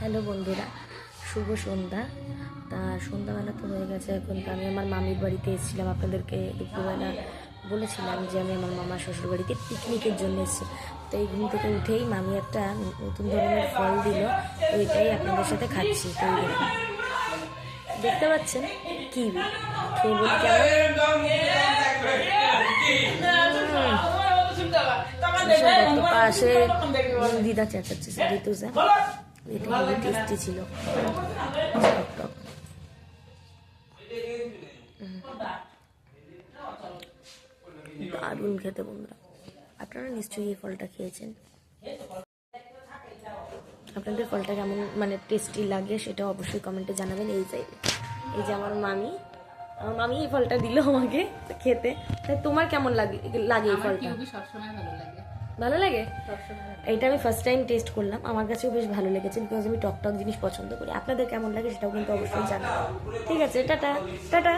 Hello বন্ধুরা, শুভ সন্ধ্যা। তা সন্ধ্যাবেলা তো হয়ে গেছে। এখন তো আমি আমার মামির বাড়িতে এসেছিলাম। আপনাদেরকে দুপুরবেলা বলেছিলাম যে আমি আমার মামার শ্বশুর বাড়িতে পিকনিকের জন্য এসেছি। তো এই ঘুম থেকে উঠেই মামি একটা নতুন ধরনের ফল দিল, ওইটাই আপনাদের সাথে খাচ্ছি। তো এই দেখুন, দেখতে পাচ্ছেন কিউই। খেয়ে বলি কেমন। পাশে দিদা চেঁচাচ্ছে, ঋতু স্যার। এটা খুবই টেস্টি ছিল, টক টক। দারুণ খেতে বন্ধুরা। আপনারা নিশ্চয়ই এই ফলটা খেয়েছেন। আপনাদের ফলটা কেমন মানে টেস্টি লাগে সেটা অবশ্যই কমেন্টে জানাবেন। এই যে আমার মামি এই ফলটা দিল আমাকে খেতে। তাই তোমার কেমন লাগে এই ফলটা? ভালো লাগে। এইটা আমি ফার্স্ট টাইম টেস্ট করলাম, আমার কাছেও বেশ ভালো লেগেছে, বিকজ আমি টক টক জিনিস পছন্দ করি। আপনাদের কেমন লাগে সেটাও কিন্তু অবশ্যই জানাবেন। ঠিক আছে, টাটা টাটা।